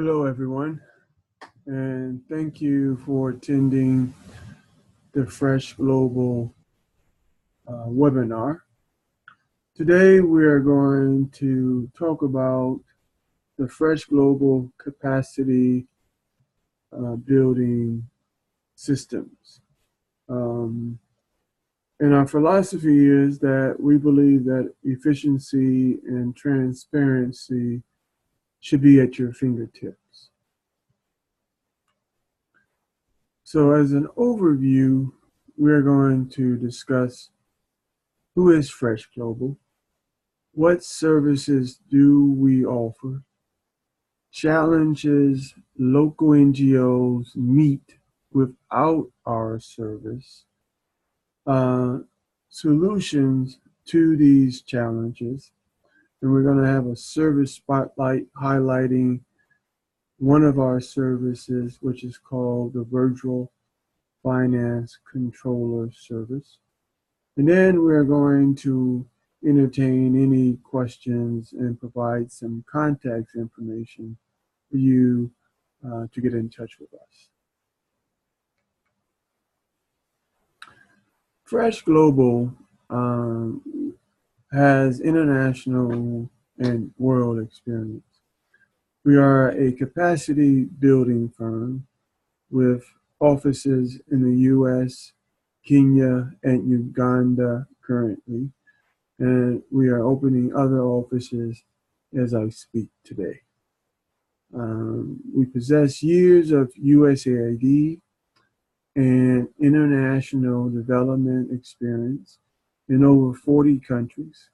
Hello, everyone, and thank you for attending the Fresh Global webinar. Today, we are going to talk about the Fresh Global Capacity Building Systems. Um, and our philosophy is that we believe that efficiency and transparency should be at your fingertips. So, as an overview, we're going to discuss who is Fresh Global, what services do we offer, challenges local NGOs meet without our service, uh, solutions to these challenges, and we're going to have a service spotlight highlighting one of our services, which is called the Virtual Finance Controller Service. And then we're going to entertain any questions and provide some contact information for you to get in touch with us. Fresh Global has international and world experience. We are a capacity building firm with offices in the US, Kenya, and Uganda currently, and we are opening other offices as I speak today. We possess years of USAID and international development experience in over 40 countries.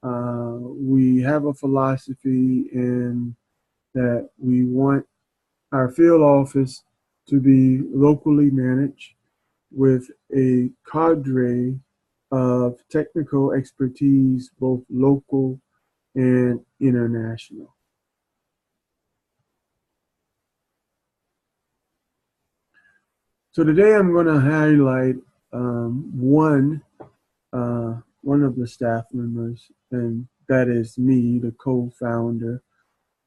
We have a philosophy in that we want our field office to be locally managed with a cadre of technical expertise, both local and international. So today I'm going to highlight one of the staff members, and that is me, the co-founder.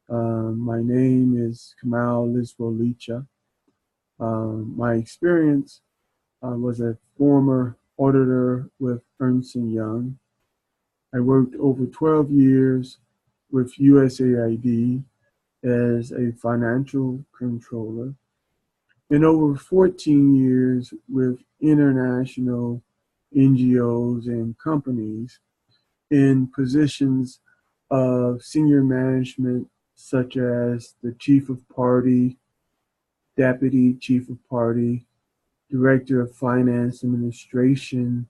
My name is Kamal Lisbolicha. My experience was a former auditor with Ernst & Young. I worked over 12 years with USAID as a financial controller and over 14 years with international NGOs and companies in positions of senior management, such as the chief of party, deputy chief of party, director of finance administration,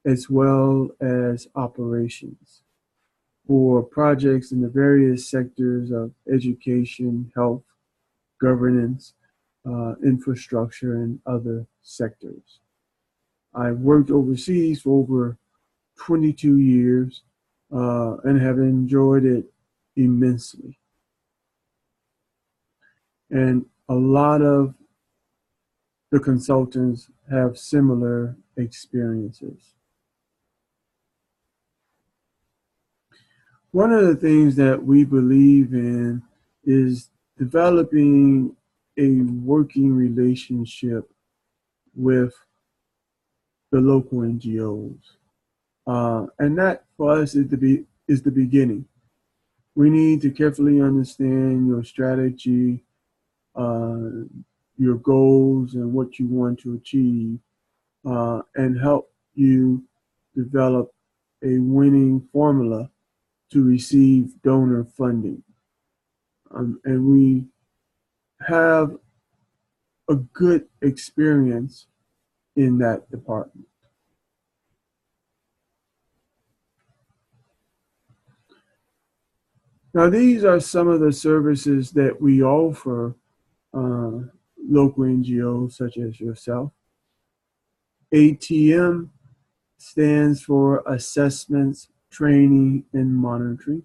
as well as operations for projects in the various sectors of education, health, governance, infrastructure, and other sectors. I've worked overseas for over 22 years and have enjoyed it immensely. And a lot of the consultants have similar experiences. One of the things that we believe in is developing a working relationship with the local NGOs. And that for us is the beginning. We need to carefully understand your strategy, your goals, and what you want to achieve, and help you develop a winning formula to receive donor funding. And we have a good experience in that department. Now, these are some of the services that we offer local NGOs such as yourself. ATM stands for Assessments, Training, and Monitoring.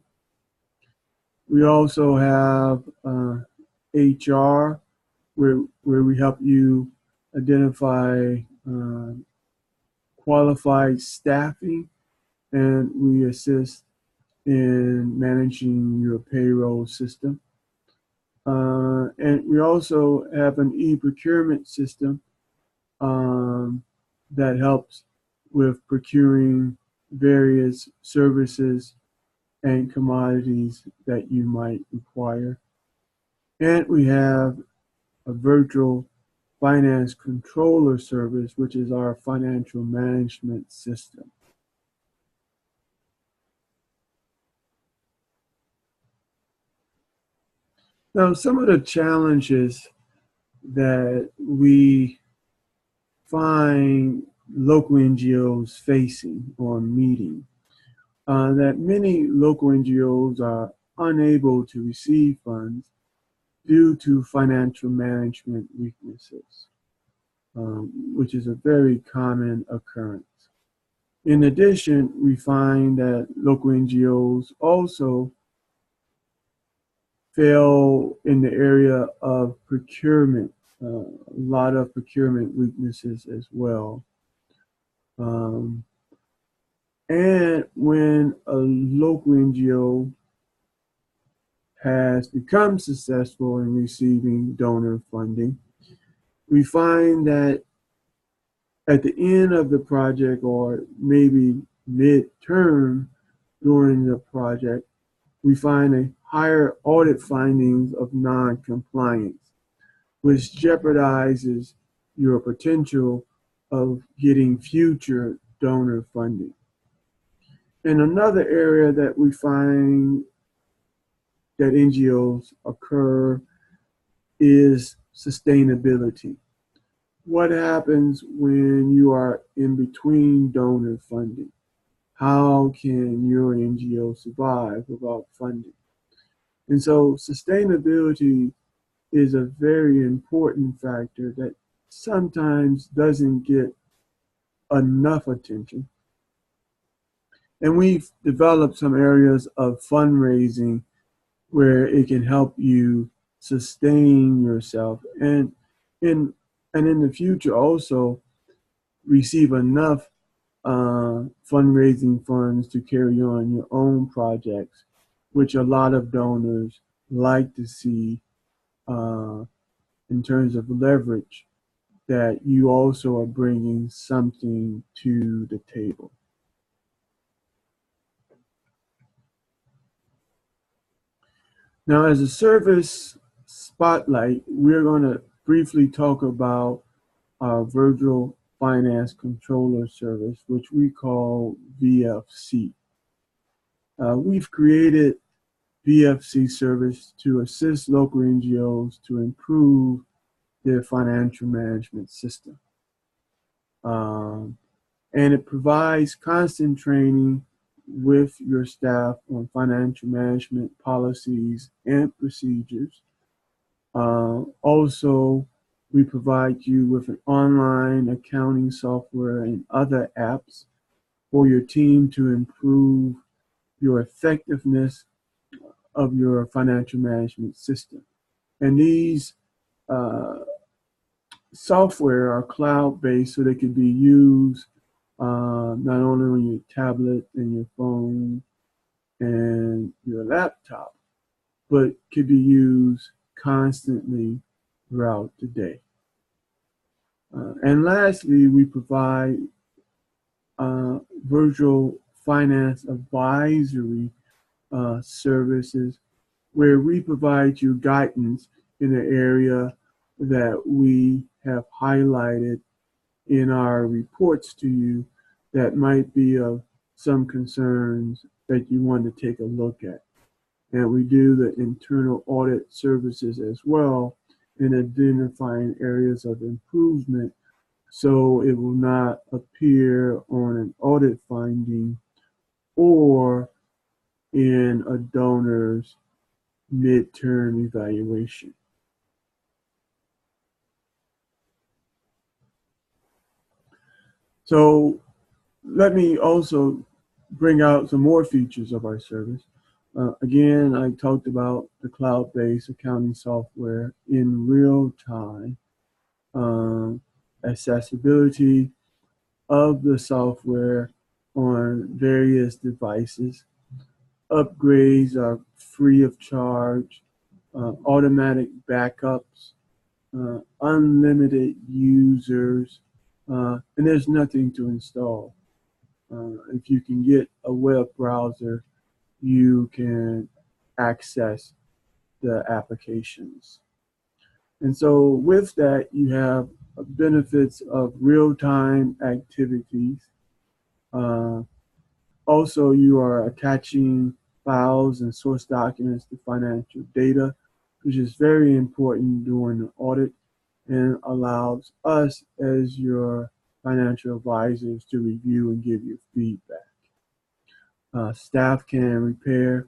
We also have HR, where we help you identify qualified staffing, and we assist in managing your payroll system. And we also have an e-procurement system that helps with procuring various services and commodities that you might require. And we have a virtual finance controller service, which is our financial management system. Now, some of the challenges that we find local NGOs facing or meeting, that many local NGOs are unable to receive funds due to financial management weaknesses, which is a very common occurrence. In addition, we find that local NGOs also fail in the area of procurement, a lot of procurement weaknesses as well. Um, and when a local NGO has become successful in receiving donor funding, we find that at the end of the project or maybe mid-term during the project, we find a higher audit findings of non-compliance, which jeopardizes your potential of getting future donor funding. And another area that we find that NGOs occur is sustainability. What happens when you are in between donor funding? How can your NGO survive without funding? And so sustainability is a very important factor that sometimes doesn't get enough attention. And we've developed some areas of fundraising where it can help you sustain yourself in and in the future also receive enough fundraising funds to carry on your own projects, which a lot of donors like to see uh, in terms of leverage, that you also are bringing something to the table. Now, as a service spotlight, we're going to briefly talk about our Virtual Finance Controller service, which we call VFC. We've created VFC service to assist local NGOs to improve their financial management system. And it provides constant training with your staff on financial management policies and procedures. Also, we provide you with an online accounting software and other apps for your team to improve your effectiveness of your financial management system. And these software are cloud-based, so they can be used not only on your tablet and your phone and your laptop, but can be used constantly throughout the day. And lastly, we provide virtual finance advisory services where we provide you guidance in an area that we have highlighted in our reports to you that might be of some concerns that you want to take a look at. And we do the internal audit services as well in identifying areas of improvement so it will not appear on an audit finding or in a donor's midterm evaluation. So let me also bring out some more features of our service. Again, I talked about the cloud-based accounting software in real time, accessibility of the software on various devices. Upgrades are free of charge. automatic backups, unlimited users, and there's nothing to install. If you can get a web browser, you can access the applications. And so with that, you have benefits of real-time activities. Uh, Also, you are attaching files and source documents to financial data, which is very important during the audit and allows us as your financial advisors to review and give you feedback. Staff can repair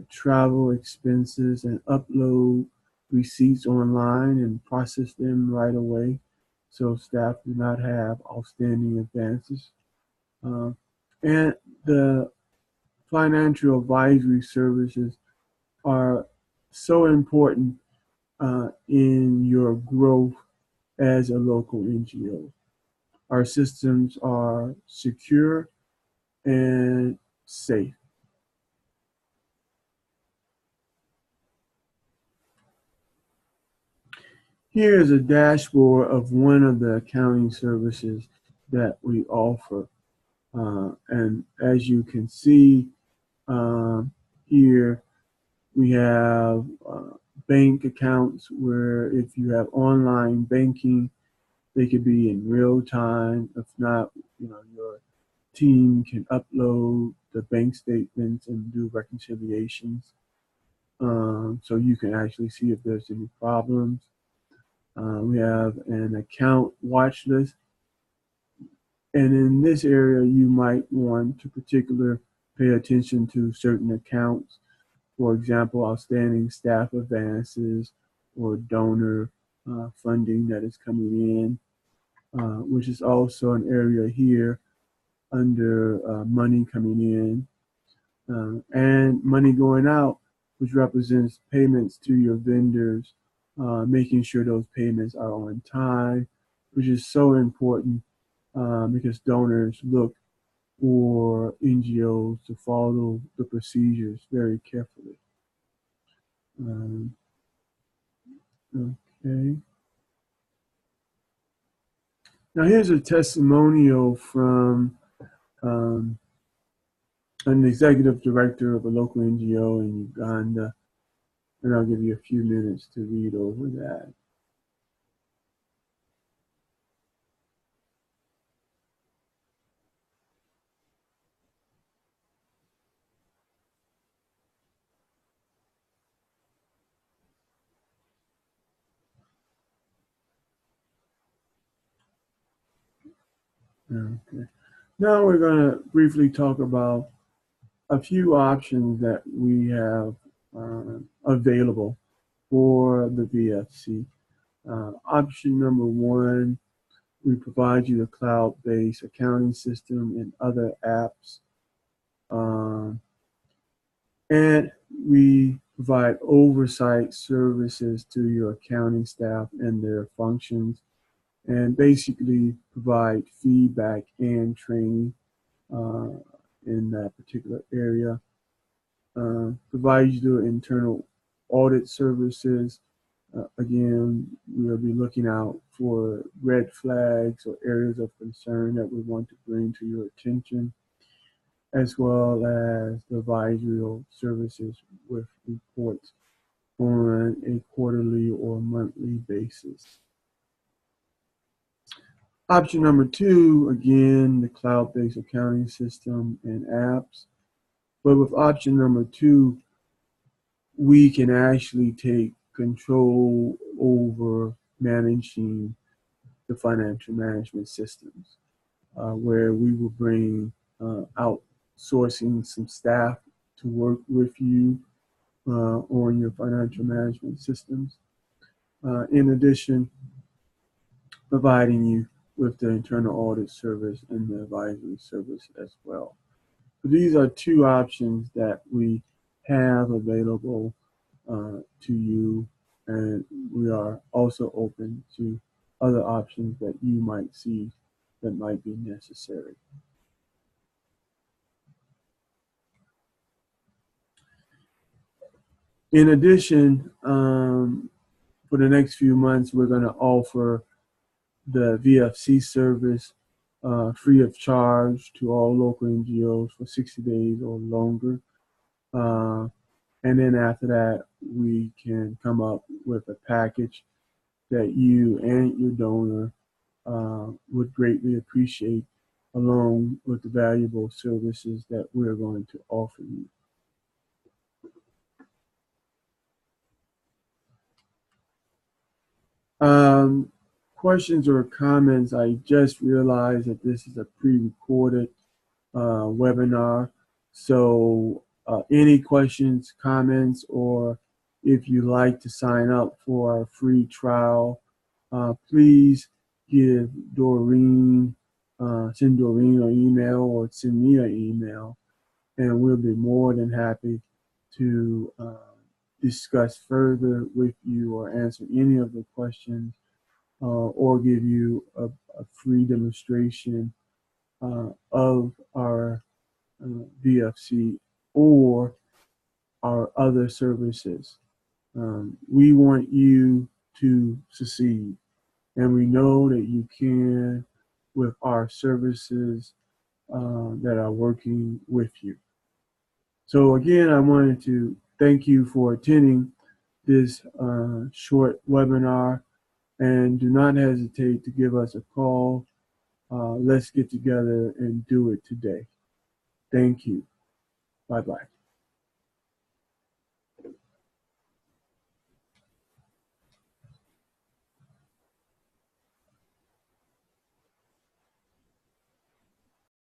travel expenses and upload receipts online and process them right away so staff do not have outstanding advances. Uh, and the financial advisory services are so important in your growth as a local NGO. Our systems are secure and safe. Here is a dashboard of one of the accounting services that we offer. And as you can see here, we have bank accounts where if you have online banking, they could be in real time. If not, your team can upload the bank statements and do reconciliations. So you can actually see if there's any problems. We have an account watch list. And in this area, you might want to particular pay attention to certain accounts. For example, outstanding staff advances or donor funding that is coming in, which is also an area here under money coming in and money going out, which represents payments to your vendors, making sure those payments are on time, which is so important because donors look for NGOs to follow the procedures very carefully. Okay. Now here's a testimonial from an executive director of a local NGO in Uganda, and I'll give you a few minutes to read over that. Okay. Now we're going to briefly talk about a few options that we have available for the VFC. Option number one, we provide you a cloud-based accounting system and other apps. And we provide oversight services to your accounting staff and their functions, and basically provide feedback and training in that particular area. Provide you the internal audit services. Again, we'll be looking out for red flags or areas of concern that we want to bring to your attention, as well as the advisory services with reports on a quarterly or monthly basis. Option number two, again, the cloud-based accounting system and apps. But with option number two, we can actually take control over managing the financial management systems, where we will bring outsourcing some staff to work with you on your financial management systems. In addition, providing you with the internal audit service and the advisory service as well. So these are two options that we have available to you, and we are also open to other options that you might see that might be necessary. In addition, for the next few months, we're going to offer the VFC service free of charge to all local NGOs for 60 days or longer. And then after that, we can come up with a package that you and your donor would greatly appreciate, along with the valuable services that we're going to offer you. Questions or comments? I just realized that this is a pre-recorded webinar. So any questions, comments, or if you'd like to sign up for our free trial, please give Doreen, send Doreen an email or send me an email, and we'll be more than happy to discuss further with you or answer any of the questions or give you a free demonstration of our VFC or our other services. We want you to succeed, and we know that you can with our services that are working with you. So again, I wanted to thank you for attending this short webinar, and do not hesitate to give us a call. Let's get together and do it today. Thank you. Bye-bye.